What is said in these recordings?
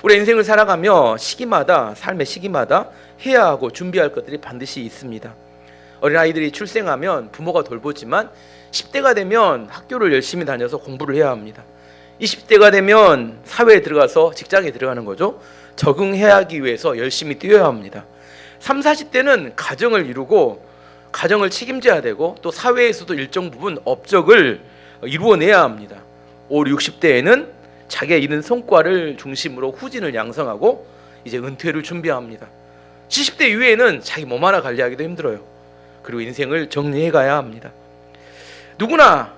우리 인생을 살아가며 시기마다, 삶의 시기마다 해야 하고 준비할 것들이 반드시 있습니다. 어린아이들이 출생하면 부모가 돌보지만 10대가 되면 학교를 열심히 다녀서 공부를 해야 합니다. 20대가 되면 사회에 들어가서 직장에 들어가는 거죠. 적응해야 하기 위해서 열심히 뛰어야 합니다. 30, 40대는 가정을 이루고 가정을 책임져야 되고 또 사회에서도 일정 부분 업적을 이루어내야 합니다. 50, 60대에는 자기가 이룬 성과를 중심으로 후진을 양성하고 이제 은퇴를 준비합니다. 70대 이후에는 자기 몸 하나 관리하기도 힘들어요. 그리고 인생을 정리해 가야 합니다. 누구나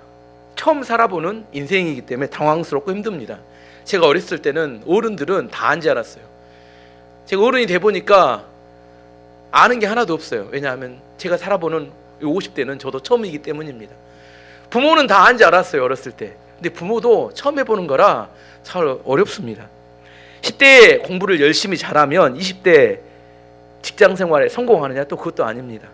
처음 살아보는 인생이기 때문에 당황스럽고 힘듭니다. 제가 어렸을 때는 어른들은 다 안지 않았어요. 제가 어른이 돼 보니까 아는 게 하나도 없어요. 왜냐하면 제가 살아보는 50대는 저도 처음이기 때문입니다. 부모는 다 안지 알았어요, 어렸을 때. 근데 부모도 처음 해보는 거라 참 어렵습니다. 10대에 공부를 열심히 잘하면 20대 직장 생활에 성공하느냐? 또 그것도 아닙니다.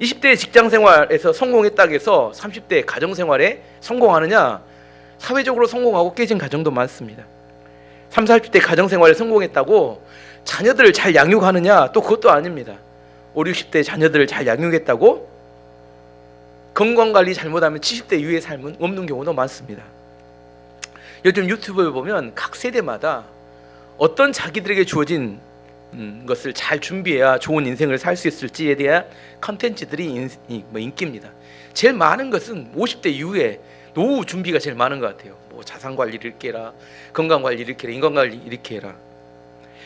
20대 직장 생활에서 성공했다고 해서 30대 가정 생활에 성공하느냐? 사회적으로 성공하고 깨진 가정도 많습니다. 30, 40대 가정 생활에 성공했다고 자녀들을 잘 양육하느냐? 또 그것도 아닙니다. 50, 60대 자녀들을 잘 양육했다고 건강관리 잘못하면 70대 이후의 삶은 없는 경우도 많습니다. 요즘 유튜브에 보면 각 세대마다 어떤 자기들에게 주어진 것을 잘 준비해야 좋은 인생을 살 수 있을지에 대한 컨텐츠들이 인기입니다. 제일 많은 것은 50대 이후에 노후 준비가 제일 많은 것 같아요. 뭐 자산관리를 이렇게 해라, 건강관리를 이렇게 해라, 인간관리 이렇게 해라.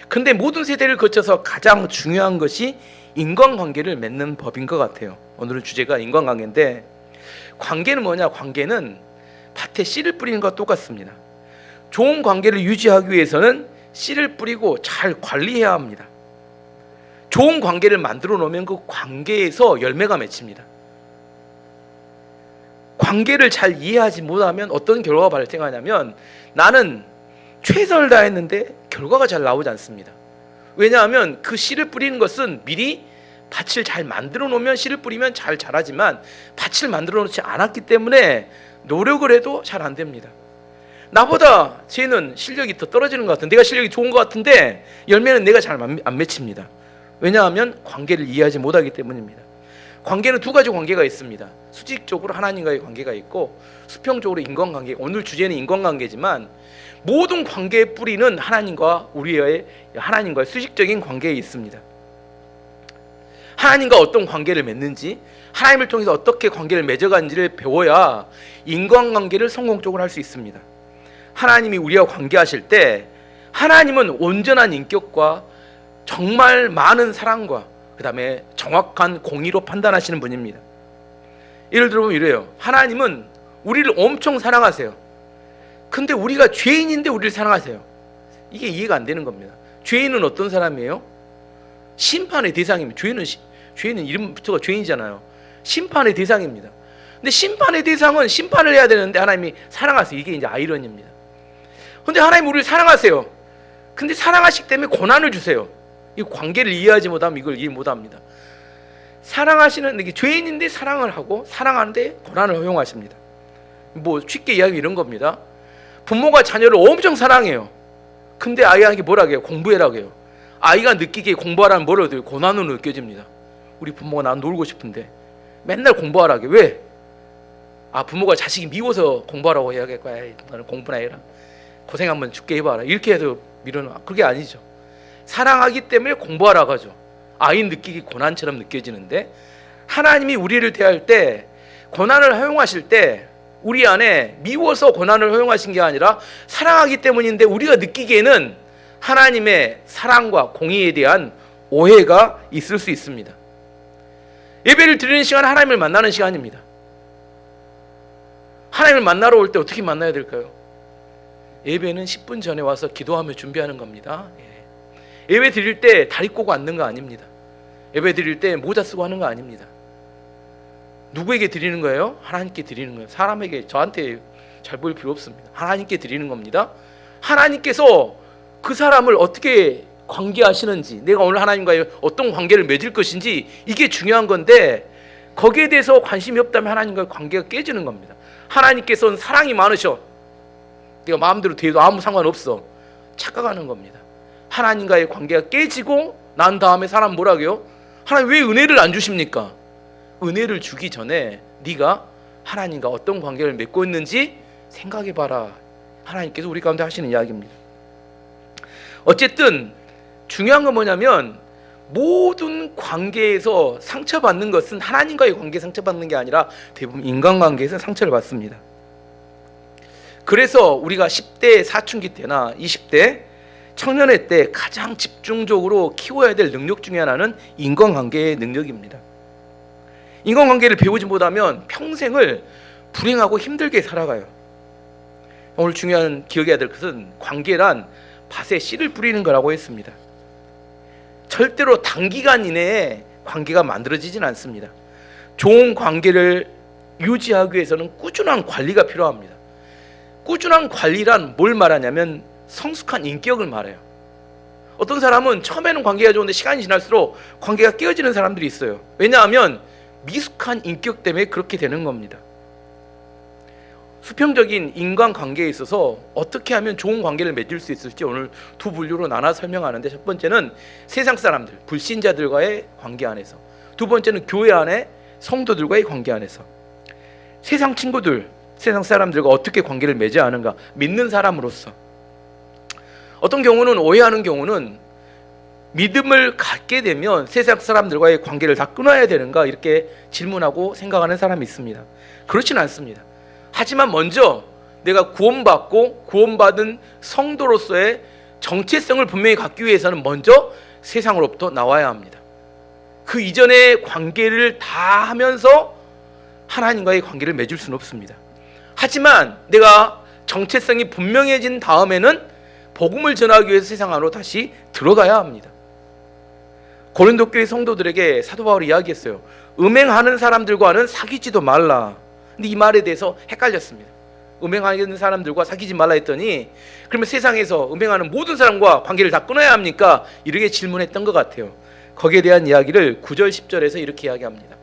근데 모든 세대를 거쳐서 가장 중요한 것이 인간관계를 맺는 법인 것 같아요. 오늘은 주제가 인간관계인데, 관계는 뭐냐? 관계는 밭에 씨를 뿌리는 것과 똑같습니다. 좋은 관계를 유지하기 위해서는 씨를 뿌리고 잘 관리해야 합니다. 좋은 관계를 만들어 놓으면 그 관계에서 열매가 맺힙니다. 관계를 잘 이해하지 못하면 어떤 결과가 발생하냐면, 나는 최선을 다했는데 결과가 잘 나오지 않습니다. 왜냐하면 그 씨를 뿌리는 것은 미리 밭을 잘 만들어 놓으면 씨를 뿌리면 잘 자라지만 밭을 만들어 놓지 않았기 때문에 노력을 해도 잘 안 됩니다. 나보다 쟤는 실력이 더 떨어지는 것 같은데, 내가 실력이 좋은 것 같은데 열매는 내가 잘 안 맺힙니다. 왜냐하면 관계를 이해하지 못하기 때문입니다. 관계는 두 가지 관계가 있습니다. 수직적으로 하나님과의 관계가 있고 수평적으로 인간관계. 오늘 주제는 인간관계지만 모든 관계의 뿌리는 하나님과의 수직적인 관계에 있습니다. 하나님과 어떤 관계를 맺는지, 하나님을 통해서 어떻게 관계를 맺어가는지를 배워야 인간관계를 성공적으로 할 수 있습니다. 하나님이 우리와 관계하실 때 하나님은 온전한 인격과 정말 많은 사랑과 그 다음에 정확한 공의로 판단하시는 분입니다. 예를 들어보면 이래요. 하나님은 우리를 엄청 사랑하세요. 근데 우리가 죄인인데 우리를 사랑하세요. 이게 이해가 안 되는 겁니다. 죄인은 어떤 사람이에요? 심판의 대상입니다. 죄인은 이름부터가 죄인이잖아요. 심판의 대상입니다. 근데 심판의 대상은 심판을 해야 되는데 하나님이 사랑하세요. 이게 이제 아이러니입니다. 근데 하나님 우리를 사랑하세요. 근데 사랑하시기 때문에 고난을 주세요. 이 관계를 이해하지 못하면 이걸 이해 못합니다. 사랑하시는, 이게 죄인인데 사랑을 하고 사랑하는데 고난을 허용하십니다. 뭐 쉽게 이야기 이런 겁니다. 부모가 자녀를 엄청 사랑해요. 근데 아이에게 뭐라고 해요? 공부해라고 해요. 아이가 느끼기에 공부하라는 뭐라고 해요? 고난으로 느껴집니다. 우리 부모가 난 놀고 싶은데 맨날 공부하라고 해요. 왜? 부모가 자식이 미워서 공부하라고 해야겠고, 너는 공부나 해라, 고생 한번 죽게 해봐라, 이렇게 해서 밀어놔. 그게 아니죠. 사랑하기 때문에 공부하라고 하죠. 아이 느끼기 고난처럼 느껴지는데, 하나님이 우리를 대할 때 고난을 허용하실 때 우리 안에 미워서 고난을 허용하신 게 아니라 사랑하기 때문인데, 우리가 느끼기에는 하나님의 사랑과 공의에 대한 오해가 있을 수 있습니다. 예배를 드리는 시간은 하나님을 만나는 시간입니다. 하나님을 만나러 올 때 어떻게 만나야 될까요? 예배는 10분 전에 와서 기도하며 준비하는 겁니다. 예배 드릴 때 다리 꼬고 앉는 거 아닙니다. 예배 드릴 때 모자 쓰고 하는 거 아닙니다. 누구에게 드리는 거예요? 하나님께 드리는 거예요. 사람에게, 저한테 잘 보일 필요 없습니다. 하나님께 드리는 겁니다. 하나님께서 그 사람을 어떻게 관계하시는지, 내가 오늘 하나님과의 어떤 관계를 맺을 것인지, 이게 중요한 건데 거기에 대해서 관심이 없다면 하나님과의 관계가 깨지는 겁니다. 하나님께서는 사랑이 많으셔. 내가 마음대로 대해도 아무 상관없어. 착각하는 겁니다. 하나님과의 관계가 깨지고 난 다음에 사람 뭐라고요? 하나님 왜 은혜를 안 주십니까? 은혜를 주기 전에 네가 하나님과 어떤 관계를 맺고 있는지 생각해봐라. 하나님께서 우리 가운데 하시는 이야기입니다. 어쨌든 중요한 건 뭐냐면 모든 관계에서 상처받는 것은 하나님과의 관계에 상처받는 게 아니라 대부분 인간관계에서 상처를 받습니다. 그래서 우리가 10대 사춘기 때나 20대 청년의 때 가장 집중적으로 키워야 될 능력 중에 하나는 인간관계의 능력입니다. 인간관계를 배우지 못하면 평생을 불행하고 힘들게 살아가요. 오늘 중요한 기억해야 될 것은 관계란 밭에 씨를 뿌리는 거라고 했습니다. 절대로 단기간 이내에 관계가 만들어지진 않습니다. 좋은 관계를 유지하기 위해서는 꾸준한 관리가 필요합니다. 꾸준한 관리란 뭘 말하냐면 성숙한 인격을 말해요. 어떤 사람은 처음에는 관계가 좋은데 시간이 지날수록 관계가 깨어지는 사람들이 있어요. 왜냐하면 미숙한 인격 때문에 그렇게 되는 겁니다. 수평적인 인간관계에 있어서 어떻게 하면 좋은 관계를 맺을 수 있을지 오늘 두 분류로 나눠 설명하는데, 첫 번째는 세상 사람들, 불신자들과의 관계 안에서, 두 번째는 교회 안에 성도들과의 관계 안에서. 세상 친구들, 세상 사람들과 어떻게 관계를 맺어야 하는가, 믿는 사람으로서. 어떤 경우는, 오해하는 경우는 믿음을 갖게 되면 세상 사람들과의 관계를 다 끊어야 되는가 이렇게 질문하고 생각하는 사람이 있습니다. 그렇지는 않습니다. 하지만 먼저 내가 구원받고 구원받은 성도로서의 정체성을 분명히 갖기 위해서는 먼저 세상으로부터 나와야 합니다. 그 이전의 관계를 다 하면서 하나님과의 관계를 맺을 수는 없습니다. 하지만 내가 정체성이 분명해진 다음에는 복음을 전하기 위해서 세상 안으로 다시 들어가야 합니다. 고린도 교회 성도들에게 사도 바울이 이야기했어요. 음행하는 사람들과는 사귀지도 말라. 근데 이 말에 대해서 헷갈렸습니다. 음행하는 사람들과 사귀지 말라 했더니, 그러면 세상에서 음행하는 모든 사람과 관계를 다 끊어야 합니까? 이렇게 질문했던 것 같아요. 거기에 대한 이야기를 9절 10절에서 이렇게 이야기합니다.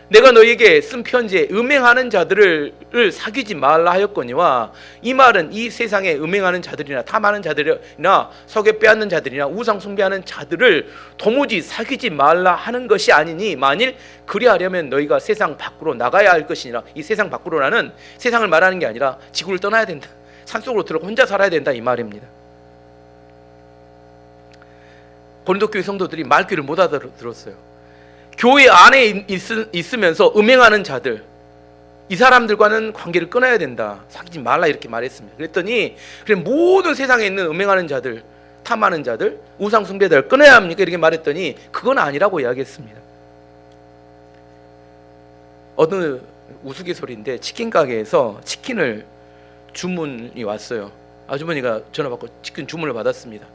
내가 너희에게 쓴 편지에 음행하는 자들을 사귀지 말라 하였거니와, 이 말은 이 세상에 음행하는 자들이나 탐하는 자들이나 석유 빼앗는 자들이나 우상 숭배하는 자들을 도무지 사귀지 말라 하는 것이 아니니, 만일 그리하려면 너희가 세상 밖으로 나가야 할 것이니라. 이 세상 밖으로라는 세상을 말하는 게 아니라 지구를 떠나야 된다, 산속으로 들어가 혼자 살아야 된다, 이 말입니다. 고린도 교회 성도들이 말귀를 못 알아들었어요. 교회 안에 있으면서 음행하는 자들, 이 사람들과는 관계를 끊어야 된다, 사귀지 말라 이렇게 말했습니다. 그랬더니, 그래 모든 세상에 있는 음행하는 자들, 탐하는 자들, 우상 숭배자를 끊어야 합니까? 이렇게 말했더니 그건 아니라고 이야기했습니다. 어느 우스갯소리인데, 치킨 가게에서 치킨을 주문이 왔어요. 아주머니가 전화 받고 치킨 주문을 받았습니다.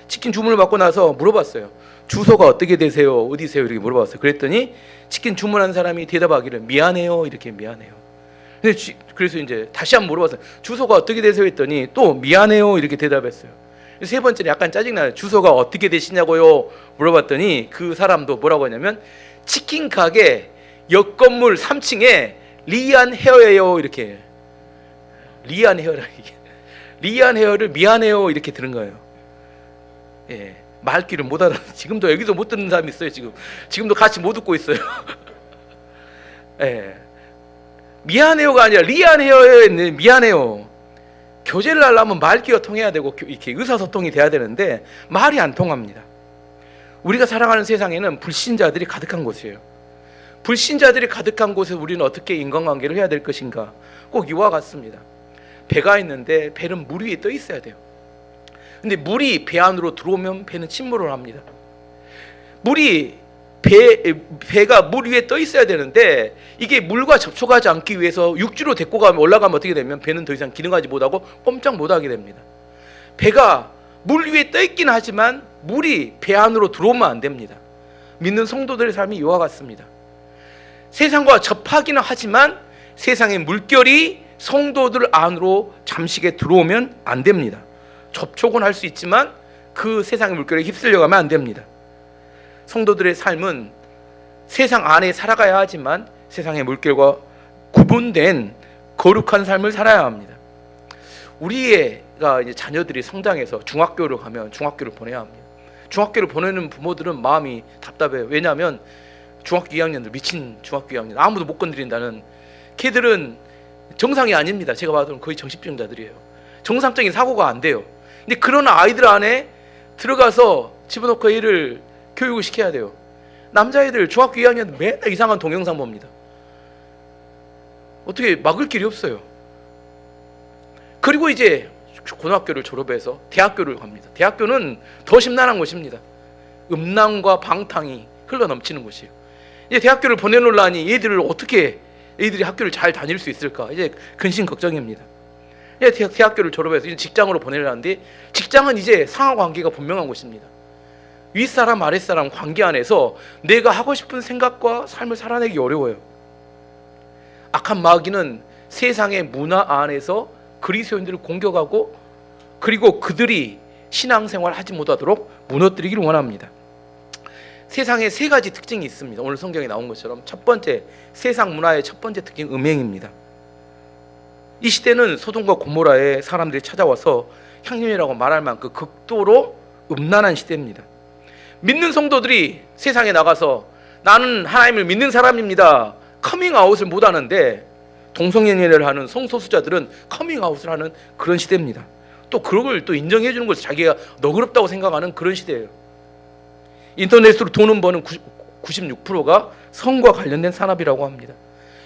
치킨 주문을 받고 나서 물어봤어요. 주소가 어떻게 되세요? 어디세요? 이렇게 물어봤어요. 그랬더니 치킨 주문한 사람이 대답하기를 미안해요, 이렇게 미안해요. 그래서 이제 다시 한번 물어봤어요. 주소가 어떻게 되세요? 했더니 또 미안해요, 이렇게 대답했어요. 세 번째는 약간 짜증나요. 주소가 어떻게 되시냐고요? 물어봤더니 그 사람도 뭐라고 하냐면, 치킨 가게 옆 건물 3층에 리안 헤어예요, 이렇게. 리안 헤어라, 이게. 리안 헤어를 미안해요, 이렇게 들은 거예요. 예, 말귀를 못 알아. 지금도 여기서 못 듣는 사람이 있어요. 지금도 같이 못 듣고 있어요. 예, 미안해요가 아니라 리안해요였네. 미안해요. 교제를 하려면 말귀가 통해야 되고 이렇게 의사소통이 돼야 되는데 말이 안 통합니다. 우리가 살아가는 세상에는 불신자들이 가득한 곳이에요. 불신자들이 가득한 곳에 우리는 어떻게 인간관계를 해야 될 것인가? 꼭 이와 같습니다. 배가 있는데 배는 물 위에 떠 있어야 돼요. 근데 물이 배 안으로 들어오면 배는 침몰을 합니다. 배가 물 위에 떠 있어야 되는데, 이게 물과 접촉하지 않기 위해서 육지로 데리고 가면, 올라가면 어떻게 되면 배는 더 이상 기능하지 못하고 꼼짝 못하게 됩니다. 배가 물 위에 떠 있긴 하지만 물이 배 안으로 들어오면 안 됩니다. 믿는 성도들의 삶이 이와 같습니다. 세상과 접하기는 하지만 세상의 물결이 성도들 안으로 잠식에 들어오면 안 됩니다. 접촉은 할 수 있지만 그 세상의 물결에 휩쓸려 가면 안 됩니다. 성도들의 삶은 세상 안에 살아가야 하지만 세상의 물결과 구분된 거룩한 삶을 살아야 합니다. 우리가 이제 자녀들이 성장해서 중학교를 가면 중학교를 보내야 합니다. 중학교를 보내는 부모들은 마음이 답답해요. 왜냐하면 중학교 2학년들, 미친 중학교 2학년 아무도 못 건드린다는, 걔들은 정상이 아닙니다. 제가 봐도 거의 정신병자들이에요. 정상적인 사고가 안 돼요. 근데 그런 아이들 안에 들어가서 집어넣고 얘를 교육을 시켜야 돼요. 남자애들 중학교 2학년 맨날 이상한 동영상 봅니다. 어떻게 막을 길이 없어요. 그리고 이제 고등학교를 졸업해서 대학교를 갑니다. 대학교는 더 심란한 곳입니다. 음란과 방탕이 흘러넘치는 곳이에요. 이제 대학교를 보내놓으려니 얘들이 학교를 잘 다닐 수 있을까? 이제 근심 걱정입니다. 이제 대학교를 졸업해서 이제 직장으로 보내려는데, 직장은 이제 상하관계가 분명한 곳입니다. 윗사람 아랫사람 관계 안에서 내가 하고 싶은 생각과 삶을 살아내기 어려워요. 악한 마귀는 세상의 문화 안에서 그리스도인들을 공격하고, 그리고 그들이 신앙생활 하지 못하도록 무너뜨리기를 원합니다. 세상에 세 가지 특징이 있습니다. 오늘 성경에 나온 것처럼 첫 번째, 세상 문화의 첫 번째 특징, 음행입니다. 이 시대는 소돔과 고모라에 사람들이 찾아와서 향년이라고 말할 만큼 극도로 음란한 시대입니다. 믿는 성도들이 세상에 나가서 나는 하나님을 믿는 사람입니다, 커밍아웃을 못하는데, 동성연애를 하는 성소수자들은 커밍아웃을 하는 그런 시대입니다. 또 그걸 또 인정해 주는 것을 자기가 너그럽다고 생각하는 그런 시대예요. 인터넷으로 돈을 버는 96%가 성과 관련된 산업이라고 합니다.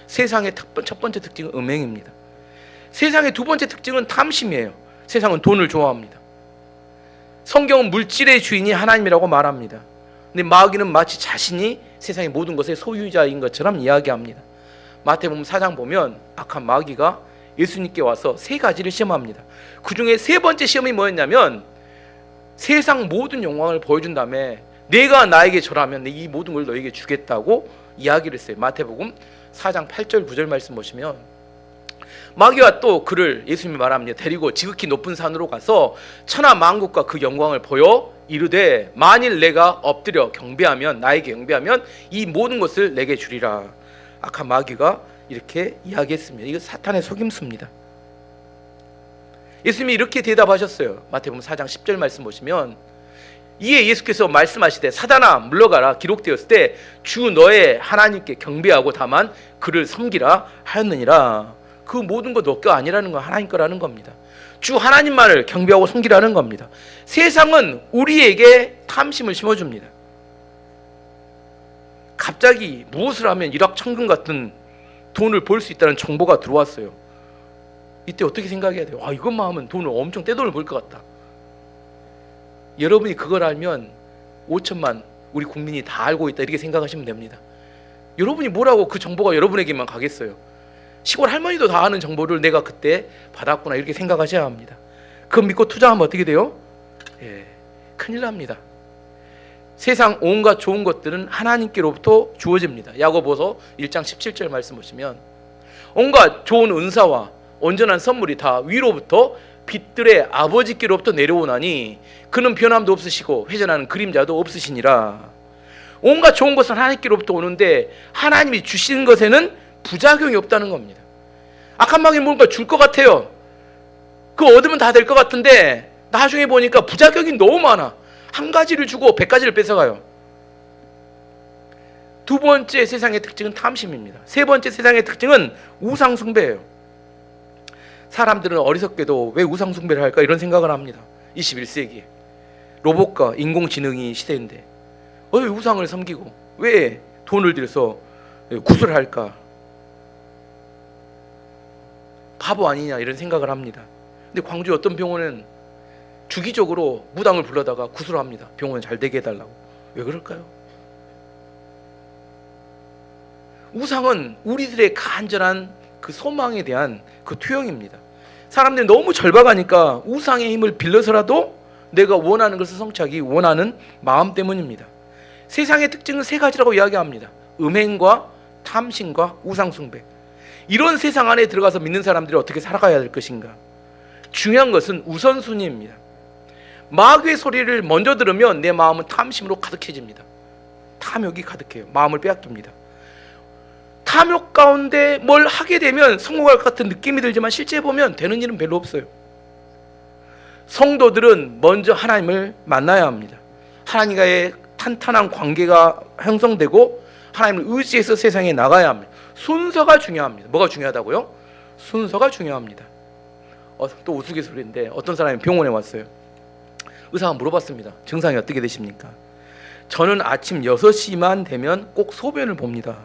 세상의 첫 번째 특징은 음행입니다. 세상의 두 번째 특징은 탐심이에요. 세상은 돈을 좋아합니다. 성경은 물질의 주인이 하나님이라고 말합니다. 근데 마귀는 마치 자신이 세상의 모든 것의 소유자인 것처럼 이야기합니다. 마태복음 4장 보면 악한 마귀가 예수님께 와서 세 가지를 시험합니다. 그 중에 세 번째 시험이 뭐였냐면, 세상 모든 영광을 보여준 다음에 내가 나에게 절하면 이 모든 걸 너에게 주겠다고 이야기를 했어요. 마태복음 4장 8절 9절 말씀 보시면, 마귀가 또 그를, 예수님이 말합니다, 데리고 지극히 높은 산으로 가서 천하 만국과 그 영광을 보여 이르되, 만일 내가 엎드려 경배하면, 나에게 경배하면 이 모든 것을 내게 주리라. 악한 마귀가 이렇게 이야기했습니다. 이거 사탄의 속임수입니다. 예수님이 이렇게 대답하셨어요. 마태복음 4장 10절 말씀 보시면, 이에 예수께서 말씀하시되 사단아 물러가라, 기록되었을 때 주 너의 하나님께 경배하고 다만 그를 섬기라 하였느니라. 그 모든 것 너 거 아니라는 건 하나님 거라는 겁니다. 주 하나님만을 경배하고 섬기라는 겁니다. 세상은 우리에게 탐심을 심어줍니다. 갑자기 무엇을 하면 일확천금 같은 돈을 벌 수 있다는 정보가 들어왔어요. 이때 어떻게 생각해야 돼요? 이것만 하면 돈을 엄청 떼돈을 벌 것 같다. 여러분이 그걸 알면 5천만 우리 국민이 다 알고 있다, 이렇게 생각하시면 됩니다. 여러분이 뭐라고 그 정보가 여러분에게만 가겠어요? 시골 할머니도 다 아는 정보를 내가 그때 받았구나, 이렇게 생각하셔야 합니다. 그거 믿고 투자하면 어떻게 돼요? 큰일 납니다. 세상 온갖 좋은 것들은 하나님께로부터 주어집니다. 야고보서 1장 17절 말씀 보시면, 온갖 좋은 은사와 온전한 선물이 다 위로부터 빛들의 아버지께로부터 내려오나니 그는 변함도 없으시고 회전하는 그림자도 없으시니라. 온갖 좋은 것은 하나님께로부터 오는데 하나님이 주시는 것에는 부작용이 없다는 겁니다. 악한 마귀는 뭔가 줄 것 같아요. 그거 얻으면 다 될 것 같은데 나중에 보니까 부작용이 너무 많아. 한 가지를 주고 100가지를 뺏어가요. 두 번째 세상의 특징은 탐심입니다. 세 번째 세상의 특징은 우상숭배예요. 사람들은 어리석게도 왜 우상숭배를 할까, 이런 생각을 합니다. 21세기에 로봇과 인공지능이 시대인데 왜 우상을 섬기고 왜 돈을 들여서 구슬을 할까? 바보 아니냐, 이런 생각을 합니다. 근데 광주의 어떤 병원은 주기적으로 무당을 불러다가 구슬을 합니다. 병원 잘 되게 해달라고. 왜 그럴까요? 우상은 우리들의 간절한 그 소망에 대한 그 투영입니다. 사람들이 너무 절박하니까 우상의 힘을 빌려서라도 내가 원하는 것을 성취하기 원하는 마음 때문입니다. 세상의 특징은 세 가지라고 이야기합니다. 음행과 탐심과 우상숭배. 이런 세상 안에 들어가서 믿는 사람들이 어떻게 살아가야 될 것인가? 중요한 것은 우선순위입니다. 마귀의 소리를 먼저 들으면 내 마음은 탐심으로 가득해집니다. 탐욕이 가득해요. 마음을 빼앗깁니다. 탐욕 가운데 뭘 하게 되면 성공할 것 같은 느낌이 들지만 실제 보면 되는 일은 별로 없어요. 성도들은 먼저 하나님을 만나야 합니다. 하나님과의 탄탄한 관계가 형성되고 하나님을 의지해서 세상에 나가야 합니다. 순서가 중요합니다. 뭐가 중요하다고요? 순서가 중요합니다. 또 우스갯소리인데 어떤 사람이 병원에 왔어요. 의사가 물어봤습니다. 증상이 어떻게 되십니까? 저는 아침 6시만 되면 꼭 소변을 봅니다.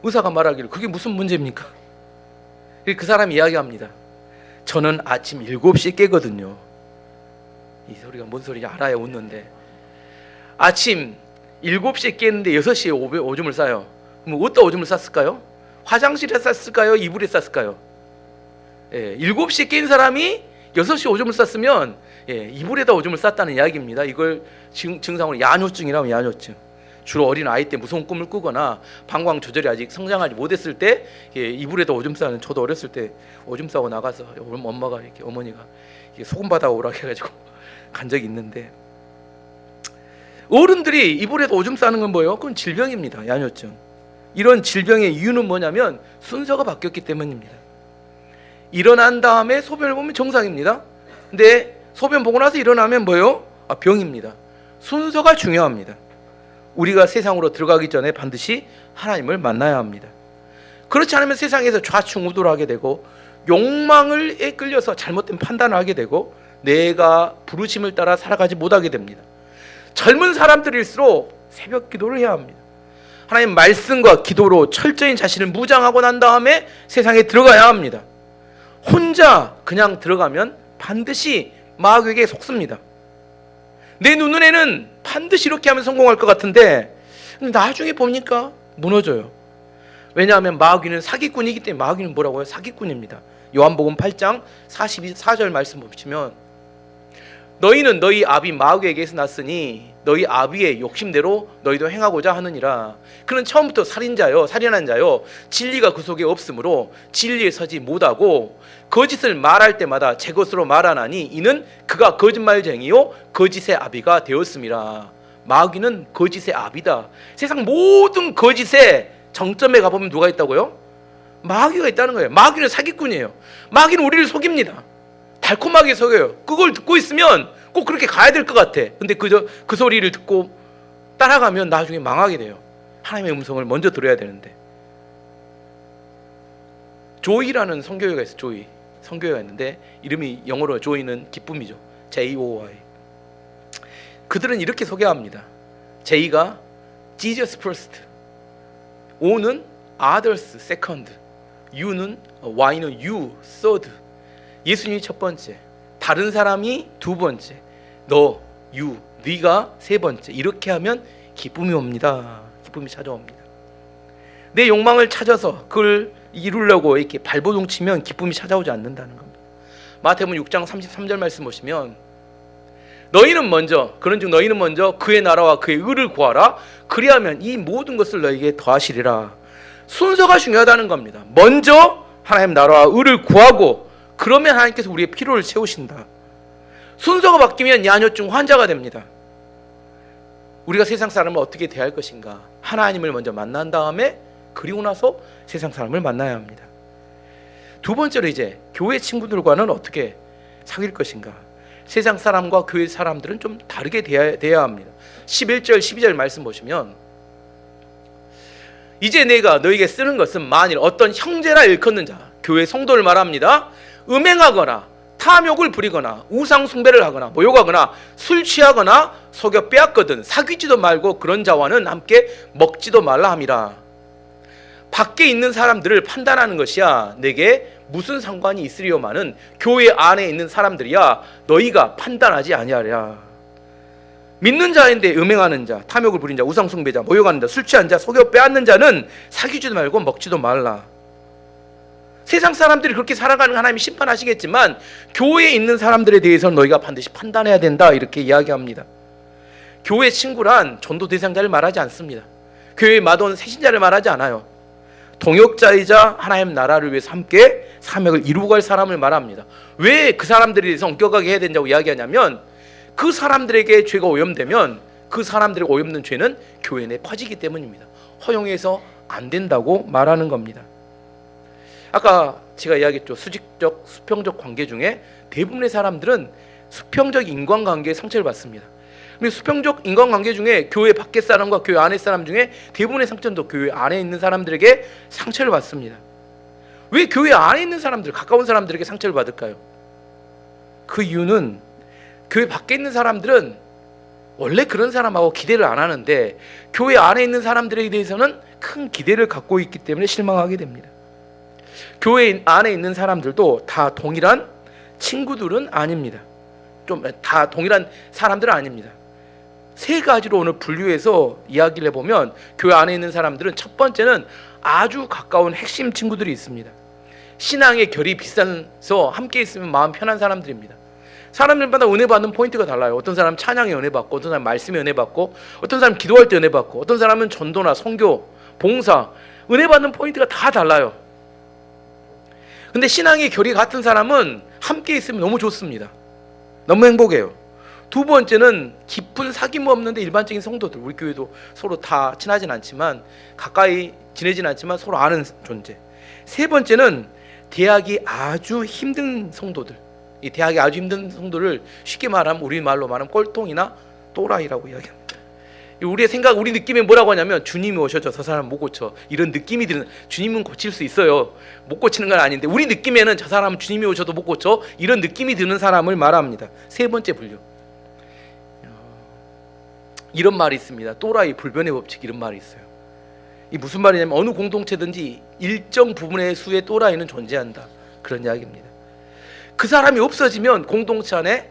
의사가 말하기를 그게 무슨 문제입니까? 그 사람이 이야기합니다. 저는 아침 7시에 깨거든요. 이 소리가 뭔 소리인지 알아야 웃는데, 아침 7시에 깨는데 6시에 오줌을 싸요. 그럼 어디다 오줌을 쌌을까요? 화장실에 쌌을까요? 이불에 쌌을까요? 7시에 깬 사람이 6시에 오줌을 쌌으면 이불에다 오줌을 쌌다는 이야기입니다. 이걸 증상으로 야뇨증이라고 해요. 야뇨증. 주로 어린 아이 때 무서운 꿈을 꾸거나 방광 조절이 아직 성장하지 못했을 때 이불에다 오줌 싸는, 저도 어렸을 때 오줌 싸고 나가서 엄마가 이렇게, 어머니가 소금 받아 오라고 해가지고 간 적이 있는데, 어른들이 이불에다 오줌 싸는 건 뭐예요? 그건 질병입니다. 야뇨증. 이런 질병의 이유는 뭐냐면 순서가 바뀌었기 때문입니다. 일어난 다음에 소변을 보면 정상입니다. 근데 소변 보고 나서 일어나면 뭐예요? 병입니다. 순서가 중요합니다. 우리가 세상으로 들어가기 전에 반드시 하나님을 만나야 합니다. 그렇지 않으면 세상에서 좌충우돌하게 되고 욕망에 끌려서 잘못된 판단을 하게 되고 내가 부르심을 따라 살아가지 못하게 됩니다. 젊은 사람들일수록 새벽 기도를 해야 합니다. 하나님 말씀과 기도로 철저히 자신을 무장하고 난 다음에 세상에 들어가야 합니다. 혼자 그냥 들어가면 반드시 마귀에게 속습니다. 내 눈에는 반드시 이렇게 하면 성공할 것 같은데 나중에 보니까 무너져요. 왜냐하면 마귀는 사기꾼이기 때문에. 마귀는 뭐라고요? 사기꾼입니다. 요한복음 8장 44절 말씀 보시면, 너희는 너희 아비 마귀에게서 났으니 너희 아비의 욕심대로 너희도 행하고자 하느니라. 그는 처음부터 살인자요, 살인한 자요, 진리가 그 속에 없으므로 진리에 서지 못하고 거짓을 말할 때마다 제 것으로 말하나니 이는 그가 거짓말쟁이요 거짓의 아비가 되었음이라. 마귀는 거짓의 아비다. 세상 모든 거짓의 정점에 가보면 누가 있다고요? 마귀가 있다는 거예요. 마귀는 사기꾼이에요. 마귀는 우리를 속입니다. 달콤하게 속여요. 그걸 듣고 있으면 꼭 그렇게 가야 될 것 같아. 근데 그 소리를 듣고 따라가면 나중에 망하게 돼요. 하나님의 음성을 먼저 들어야 되는데. 조이라는 성교회가 있어요. 조이 성교회가 있는데 이름이 영어로 조이는 기쁨이죠. J-O-Y. 그들은 이렇게 소개합니다. J가 Jesus first, O는 others second, Y는 you third. 예수님이 첫 번째, 다른 사람이 두 번째, 네가 세 번째. 이렇게 하면 기쁨이 옵니다. 기쁨이 찾아옵니다. 내 욕망을 찾아서 그걸 이루려고 이렇게 발버둥 치면 기쁨이 찾아오지 않는다는 겁니다. 마태복음 6장 33절 말씀 보시면, 그런즉 너희는 먼저 그의 나라와 그의 의를 구하라. 그리하면 이 모든 것을 너희에게 더하시리라. 순서가 중요하다는 겁니다. 먼저 하나님 나라와 의를 구하고, 그러면 하나님께서 우리의 필요를 채우신다. 순서가 바뀌면 야뇨증 환자가 됩니다. 우리가 세상 사람을 어떻게 대할 것인가? 하나님을 먼저 만난 다음에, 그리고 나서 세상 사람을 만나야 합니다. 두 번째로 이제 교회 친구들과는 어떻게 사귈 것인가? 세상 사람과 교회 사람들은 좀 다르게 대해야 합니다. 11절 12절 말씀 보시면, 이제 내가 너에게 쓰는 것은 만일 어떤 형제라 일컫는 자, 교회 성도를 말합니다. 음행하거나 탐욕을 부리거나 우상 숭배를 하거나 모욕하거나 술 취하거나 속여 빼앗거든 사귀지도 말고 그런 자와는 함께 먹지도 말라 함이라. 밖에 있는 사람들을 판단하는 것이야 내게 무슨 상관이 있으리요마는 교회 안에 있는 사람들이야 너희가 판단하지 아니하랴. 믿는 자인데 음행하는 자, 탐욕을 부린 자, 우상 숭배자, 모욕하는 자, 술 취한 자, 속여 빼앗는 자는 사귀지도 말고 먹지도 말라. 세상 사람들이 그렇게 살아가는 하나님이 심판하시겠지만 교회에 있는 사람들에 대해서는 너희가 반드시 판단해야 된다, 이렇게 이야기합니다. 교회 친구란 전도 대상자를 말하지 않습니다. 교회에 마돈 새신자를 말하지 않아요. 동역자이자 하나님 나라를 위해서 함께 사명을 이루고 갈 사람을 말합니다. 왜 그 사람들에 대해서 엄격하게 해야 된다고 이야기하냐면, 그 사람들에게 죄가 오염되면 그 사람들의 오염된 죄는 교회 내에 퍼지기 때문입니다. 허용해서 안 된다고 말하는 겁니다. 아까 제가 이야기했죠. 수직적, 수평적 관계 중에 대부분의 사람들은 수평적 인간관계에 상처를 받습니다. 근데 수평적 인간관계 중에 교회 밖의 사람과 교회 안의 사람 중에 대부분의 상처는 또 교회 안에 있는 사람들에게 상처를 받습니다. 왜 교회 안에 있는 사람들, 가까운 사람들에게 상처를 받을까요? 그 이유는 교회 밖에 있는 사람들은 원래 그런 사람하고 기대를 안 하는데 교회 안에 있는 사람들에 대해서는 큰 기대를 갖고 있기 때문에 실망하게 됩니다. 교회 안에 있는 사람들도 다 동일한 친구들은 아닙니다. 좀 다 동일한 사람들은 아닙니다. 세 가지로 오늘 분류해서 이야기를 해보면 교회 안에 있는 사람들은 첫 번째는 아주 가까운 핵심 친구들이 있습니다. 신앙의 결이 비슷해서 함께 있으면 마음 편한 사람들입니다. 사람들마다 은혜 받는 포인트가 달라요. 어떤 사람은 찬양에 은혜 받고, 어떤 사람은 말씀에 은혜 받고, 어떤 사람은 기도할 때 은혜 받고, 어떤 사람은 전도나 선교, 봉사, 은혜 받는 포인트가 다 달라요. 근데 신앙의 결이 같은 사람은 함께 있으면 너무 좋습니다. 너무 행복해요. 두 번째는 깊은 사귐 없는데 일반적인 성도들, 우리 교회도 서로 다 친하진 않지만 가까이 지내진 않지만 서로 아는 존재. 세 번째는 대하기 아주 힘든 성도들. 이 대하기 아주 힘든 성도를 쉽게 말하면 우리 말로 말하면 꼴통이나 또라이라고 이야기합니다. 우리의 생각, 우리 느낌에 뭐라고 하냐면 주님이 오셔서 저 사람 못 고쳐, 이런 느낌이 드는. 주님은 고칠 수 있어요. 못 고치는 건 아닌데 우리 느낌에는 저 사람은 주님이 오셔도 못 고쳐, 이런 느낌이 드는 사람을 말합니다. 세 번째 분류. 이런 말이 있습니다. 또라이 불변의 법칙, 이런 말이 있어요. 이 무슨 말이냐면 어느 공동체든지 일정 부분의 수의 또라이는 존재한다, 그런 이야기입니다. 그 사람이 없어지면 공동체 안에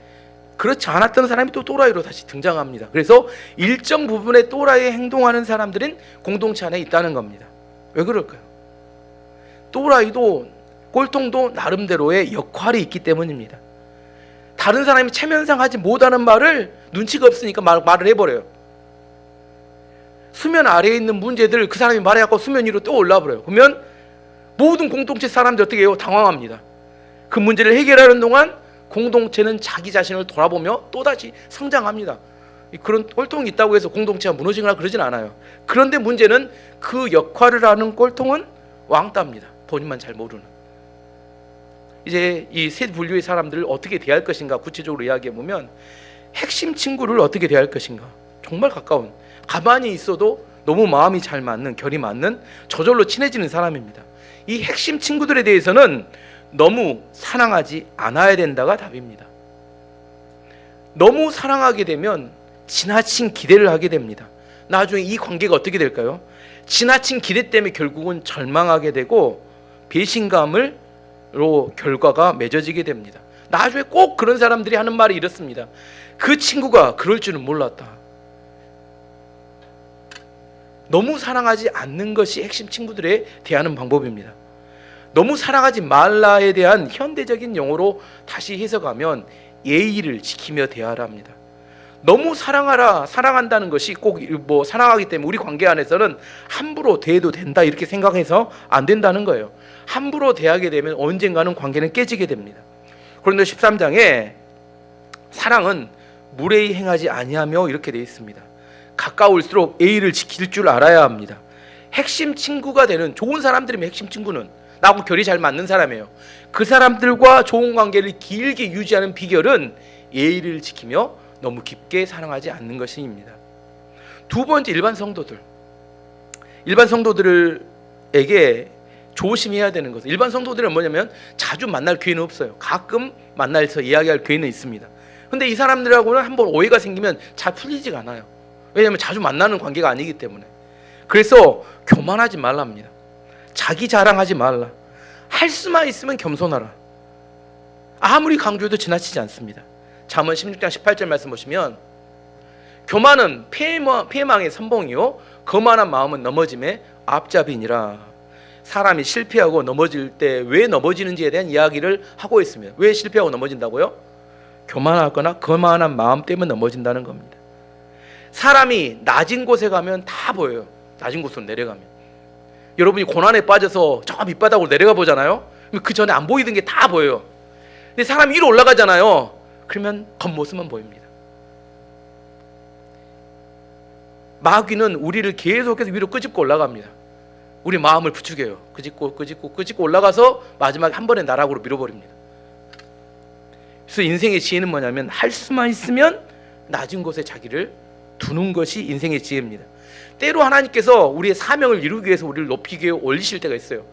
그렇지 않았던 사람이 또 또라이로 다시 등장합니다. 그래서 일정 부분의 또라이에 행동하는 사람들은 공동체 안에 있다는 겁니다. 왜 그럴까요? 또라이도 꼴통도 나름대로의 역할이 있기 때문입니다. 다른 사람이 체면상하지 못하는 말을 눈치가 없으니까 말을 해버려요. 수면 아래에 있는 문제들 그 사람이 말해갖고 수면 위로 또 올라버려요. 그러면 모든 공동체 사람들이 어떻게 해요? 당황합니다. 그 문제를 해결하는 동안 공동체는 자기 자신을 돌아보며 또다시 성장합니다. 그런 꼴통이 있다고 해서 공동체가 무너지거나 그러진 않아요. 그런데 문제는 그 역할을 하는 꼴통은 왕따입니다. 본인만 잘 모르는. 이제 이 세 분류의 사람들을 어떻게 대할 것인가 구체적으로 이야기해보면, 핵심 친구를 어떻게 대할 것인가, 정말 가까운, 가만히 있어도 너무 마음이 잘 맞는, 결이 맞는, 저절로 친해지는 사람입니다. 이 핵심 친구들에 대해서는 너무 사랑하지 않아야 된다가 답입니다. 너무 사랑하게 되면 지나친 기대를 하게 됩니다. 나중에 이 관계가 어떻게 될까요? 지나친 기대 때문에 결국은 절망하게 되고 배신감으로 결과가 맺어지게 됩니다. 나중에 꼭 그런 사람들이 하는 말이 이렇습니다. 그 친구가 그럴 줄은 몰랐다. 너무 사랑하지 않는 것이 핵심 친구들에 대하는 방법입니다. 너무 사랑하지 말라에 대한 현대적인 용어로 다시 해석하면 예의를 지키며 대하라 합니다. 너무 사랑하라, 사랑한다는 것이 꼭 뭐 사랑하기 때문에 우리 관계 안에서는 함부로 대해도 된다 이렇게 생각해서 안 된다는 거예요. 함부로 대하게 되면 언젠가는 관계는 깨지게 됩니다. 고린도 13장에 사랑은 무례히 행하지 아니하며 이렇게 되어 있습니다. 가까울수록 예의를 지킬 줄 알아야 합니다. 핵심 친구가 되는, 좋은 사람들이면 핵심 친구는 나하고 결이 잘 맞는 사람이에요. 그 사람들과 좋은 관계를 길게 유지하는 비결은 예의를 지키며 너무 깊게 사랑하지 않는 것입니다. 두 번째, 일반 성도들. 일반 성도들에게 조심해야 되는 것은, 일반 성도들은 뭐냐면 자주 만날 기회는 없어요. 가끔 만나서 이야기할 기회는 있습니다. 근데 이 사람들하고는 한번 오해가 생기면 잘 풀리지가 않아요. 왜냐하면 자주 만나는 관계가 아니기 때문에. 그래서 교만하지 말랍니다. 자기 자랑하지 말라. 할 수만 있으면 겸손하라. 아무리 강조해도 지나치지 않습니다. 잠언 16장 18절 말씀 보시면, 교만은 패망의 선봉이요 거만한 마음은 넘어짐의 앞잡이니라. 사람이 실패하고 넘어질 때 왜 넘어지는지에 대한 이야기를 하고 있습니다. 왜 실패하고 넘어진다고요? 교만하거나 거만한 마음 때문에 넘어진다는 겁니다. 사람이 낮은 곳에 가면 다 보여요. 낮은 곳으로 내려가면. 여러분이 고난에 빠져서 저 밑바닥으로 내려가 보잖아요. 그 전에 안 보이던 게 다 보여요. 근데 사람이 위로 올라가잖아요. 그러면 겉모습만 보입니다. 마귀는 우리를 계속해서 위로 끄집고 올라갑니다. 우리 마음을 부추겨요. 끄집고 올라가서 마지막에 한 번에 나락으로 밀어버립니다. 그래서 인생의 지혜는 뭐냐면 할 수만 있으면 낮은 곳에 자기를 두는 것이 인생의 지혜입니다. 때로 하나님께서 우리의 사명을 이루기 위해서 우리를 높이기 위해 올리실 때가 있어요.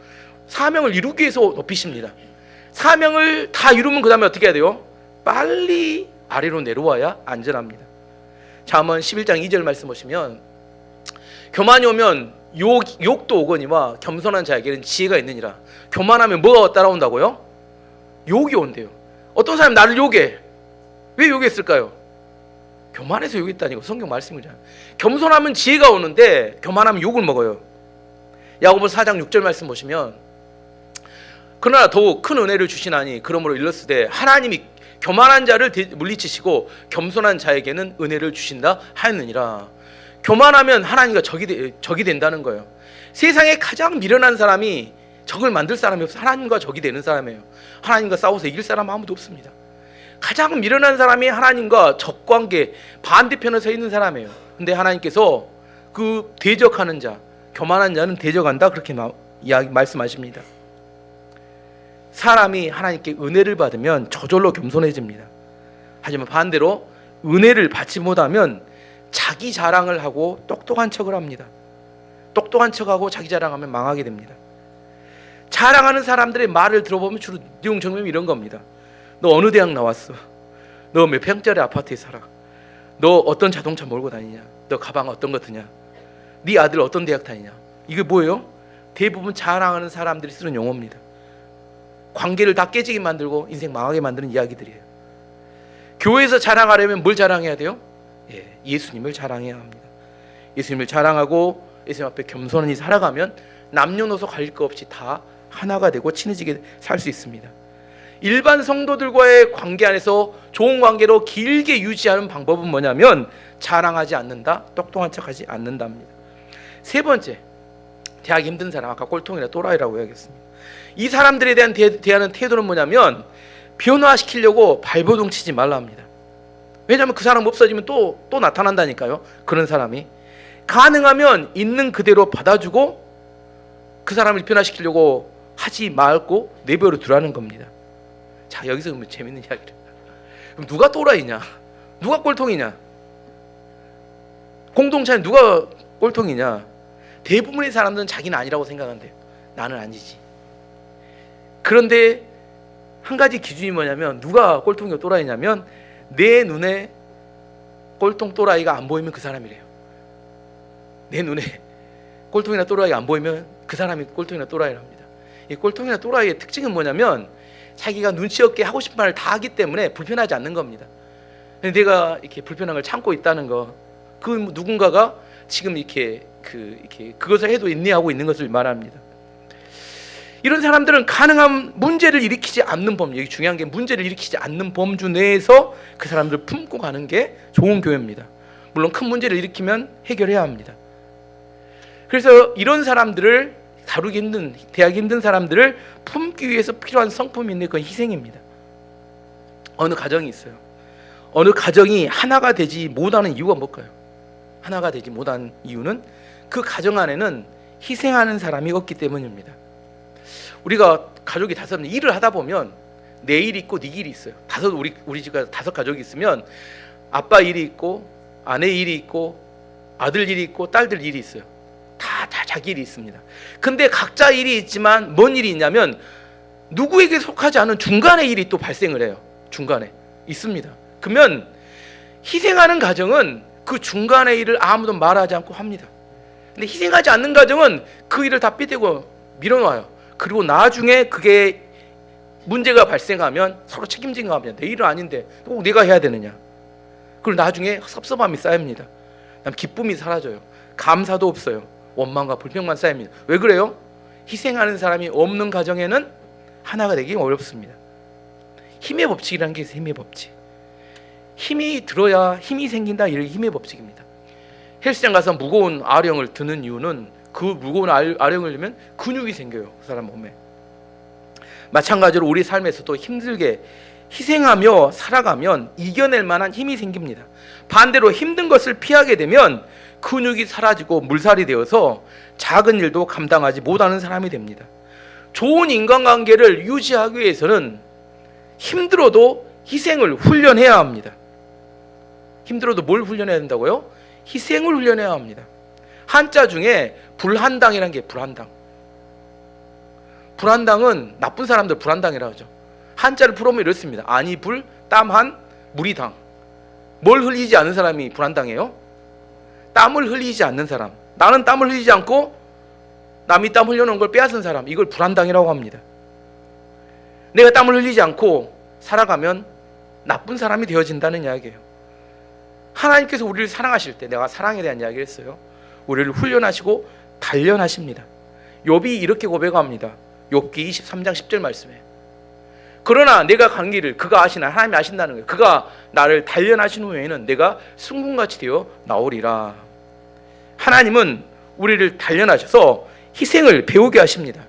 사명을 이루기 위해서 높이십니다. 사명을 다 이루면 그 다음에 어떻게 해야 돼요? 빨리 아래로 내려와야 안전합니다. 잠언 11장 2절 말씀 보시면 교만이 오면 욕도 오거니와 겸손한 자에게는 지혜가 있느니라. 교만하면 뭐가 따라온다고요? 욕이 온대요. 어떤 사람이 나를 욕해. 왜 욕했을까요? 교만해서 욕했다니까. 성경 말씀이잖아요. 겸손하면 지혜가 오는데 교만하면 욕을 먹어요. 야고보서 4장 6절 말씀 보시면 그러나 더욱 큰 은혜를 주시나니 그러므로 일렀으되 하나님이 교만한 자를 물리치시고 겸손한 자에게는 은혜를 주신다 하였느니라. 교만하면 하나님과 적이 된다는 거예요. 세상에 가장 미련한 사람이 적을 만들 사람이 없어요. 하나님과 적이 되는 사람이에요. 하나님과 싸워서 이길 사람 아무도 없습니다. 가장 미련한 사람이 하나님과 적관계 반대편에 서 있는 사람이에요. 근데 하나님께서 그 대적하는 자, 교만한 자는 대적한다 그렇게 말씀하십니다. 사람이 하나님께 은혜를 받으면 저절로 겸손해집니다. 하지만 반대로 은혜를 받지 못하면 자기 자랑을 하고 똑똑한 척을 합니다. 똑똑한 척하고 자기 자랑하면 망하게 됩니다. 자랑하는 사람들의 말을 들어보면 주로 내용 정리는 이런 겁니다. 너 어느 대학 나왔어? 너 몇 평짜리 아파트에 살아? 너 어떤 자동차 몰고 다니냐? 너 가방 어떤 거 드냐? 네 아들 어떤 대학 다니냐? 이게 뭐예요? 대부분 자랑하는 사람들이 쓰는 용어입니다. 관계를 다 깨지게 만들고 인생 망하게 만드는 이야기들이에요. 교회에서 자랑하려면 뭘 자랑해야 돼요? 예수님을 자랑해야 합니다. 예수님을 자랑하고 예수님 앞에 겸손히 살아가면 남녀노소 가릴 거 없이 다 하나가 되고 친해지게 살 수 있습니다. 일반 성도들과의 관계 안에서 좋은 관계로 길게 유지하는 방법은 뭐냐면 자랑하지 않는다, 똑똑한 척하지 않는답니다. 세 번째, 대하기 힘든 사람, 아까 꼴통이나 또라이라고 해야겠습니다. 이 사람들에 대한 대하는 태도는 뭐냐면 변화시키려고 발버둥 치지 말라 합니다. 왜냐하면 그 사람 없어지면 또 나타난다니까요. 그런 사람이 가능하면 있는 그대로 받아주고 그 사람을 변화시키려고 하지 말고 내버려 두라는 겁니다. 자, 여기서 그러면 재밌는 이야기를. 그럼 누가 또라이냐? 누가 꼴통이냐? 공동체는 누가 꼴통이냐? 대부분의 사람들은 자기는 아니라고 생각한대요. 나는 아니지. 그런데 한 가지 기준이 뭐냐면 누가 꼴통이고 또라이냐면 내 눈에 꼴통 또라이가 안 보이면 그 사람이래요. 내 눈에 꼴통이나 또라이가 안 보이면 그 사람이 꼴통이나 또라이랍니다. 이 꼴통이나 또라이의 특징은 뭐냐면 자기가 눈치 없게 하고 싶은 말을 다 하기 때문에 불편하지 않는 겁니다. 내가 이렇게 불편한 걸 참고 있다는 거, 그 누군가가 지금 이렇게 그것을 해도 인내하고 있는 것을 말합니다. 이런 사람들은 가능한 문제를 일으키지 않는 범주, 여기 중요한 게 문제를 일으키지 않는 범주 내에서 그 사람들을 품고 가는 게 좋은 교회입니다. 물론 큰 문제를 일으키면 해결해야 합니다. 그래서 이런 사람들을 다루기 힘든, 대하기 힘든 사람들을 품기 위해서 필요한 성품이 있는데 그건 희생입니다. 어느 가정이 있어요. 어느 가정이 하나가 되지 못하는 이유가 뭘까요? 하나가 되지 못한 이유는 그 가정 안에는 희생하는 사람이 없기 때문입니다. 우리가 가족이 다섯 일을 하다 보면 내 일이 있고 네 일이 있어요. 우리 집가 다섯 가족이 있으면 아빠 일이 있고 아내 일이 있고 아들 일이 있고 딸들 일이 있어요. 다 자기 일이 있습니다. 근데 각자 일이 있지만 뭔 일이 있냐면 누구에게 속하지 않은 중간에 일이 또 발생을 해요. 중간에 있습니다. 그러면 희생하는 가정은 그 중간의 일을 아무도 말하지 않고 합니다. 근데 희생하지 않는 가정은 그 일을 다 삐대고 밀어놔요. 그리고 나중에 그게 문제가 발생하면 서로 책임진 거 합니다. 내 일은 아닌데 꼭 내가 해야 되느냐. 그리고 나중에 섭섭함이 쌓입니다. 그다음 기쁨이 사라져요. 감사도 없어요. 원망과 불평만 쌓입니다. 왜 그래요? 희생하는 사람이 없는 가정에는 하나가 되기 어렵습니다. 힘의 법칙이라는 게 있어요. 힘의 법칙. 힘이 들어야 힘이 생긴다. 이게 힘의 법칙입니다. 헬스장 가서 무거운 아령을 드는 이유는 그 무거운 아령을 들면 근육이 생겨요. 그 사람 몸에. 마찬가지로 우리 삶에서도 힘들게 희생하며 살아가면 이겨낼 만한 힘이 생깁니다. 반대로 힘든 것을 피하게 되면 근육이 사라지고 물살이 되어서 작은 일도 감당하지 못하는 사람이 됩니다. 좋은 인간관계를 유지하기 위해서는 힘들어도 희생을 훈련해야 합니다. 힘들어도 뭘 훈련해야 된다고요? 희생을 훈련해야 합니다. 한자 중에 불한당이라는 게 불한당. 불한당은 나쁜 사람들 불한당이라고 하죠. 한자를 풀어보면 이렇습니다. 아니 불, 땀한, 무리당. 뭘 흘리지 않는 사람이 불한당이에요? 땀을 흘리지 않는 사람. 나는 땀을 흘리지 않고 남이 땀 흘려놓은 걸 빼앗은 사람, 이걸 불한당이라고 합니다. 내가 땀을 흘리지 않고 살아가면 나쁜 사람이 되어진다는 이야기예요. 하나님께서 우리를 사랑하실 때, 내가 사랑에 대한 이야기를 했어요. 우리를 훈련하시고 단련하십니다. 욥이 이렇게 고백합니다. 욥기 23장 10절 말씀에, 그러나 내가 간 길을 그가 아시나, 하나님이 아신다는 거예요. 그가 나를 단련하신 후에는 내가 승군같이 되어 나오리라. 하나님은 우리를 단련하셔서 희생을 배우게 하십니다.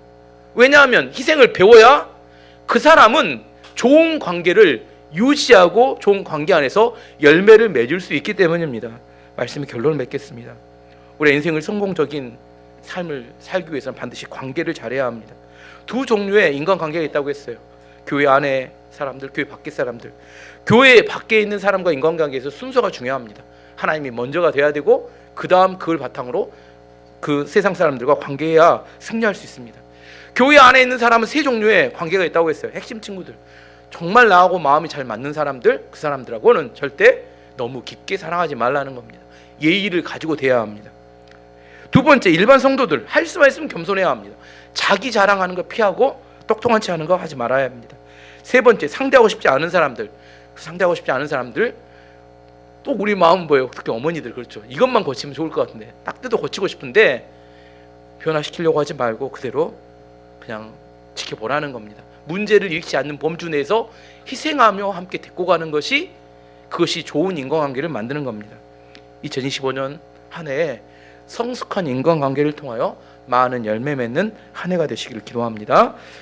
왜냐하면 희생을 배워야 그 사람은 좋은 관계를 유지하고 좋은 관계 안에서 열매를 맺을 수 있기 때문입니다. 말씀의 결론을 맺겠습니다. 우리 인생을 성공적인 삶을 살기 위해서는 반드시 관계를 잘해야 합니다. 두 종류의 인간관계가 있다고 했어요. 교회 안에 사람들, 교회 밖의 사람들. 교회 밖에 있는 사람과 인간관계에서 순서가 중요합니다. 하나님이 먼저가 돼야 되고 그 다음 그걸 바탕으로 그 세상 사람들과 관계해야 승리할 수 있습니다. 교회 안에 있는 사람은 세 종류의 관계가 있다고 했어요. 핵심 친구들, 정말 나하고 마음이 잘 맞는 사람들, 그 사람들하고는 절대 너무 깊게 사랑하지 말라는 겁니다. 예의를 가지고 대해야 합니다. 두 번째, 일반 성도들, 할 수만 있으면 겸손해야 합니다. 자기 자랑하는 거 피하고 똑똑한 체 하는 거 하지 말아야 합니다. 세 번째, 상대하고 싶지 않은 사람들, 또 우리 마음은 뭐예요? 특히 어머니들, 그렇죠. 이것만 고치면 좋을 것 같은데, 딱 때도 고치고 싶은데 변화시키려고 하지 말고 그대로 그냥 지켜보라는 겁니다. 문제를 일으키지 않는 범주 내에서 희생하며 함께 데리고 가는 것이, 그것이 좋은 인간관계를 만드는 겁니다. 2025년 한 해에 성숙한 인간관계를 통하여 많은 열매 맺는 한 해가 되시기를 기도합니다.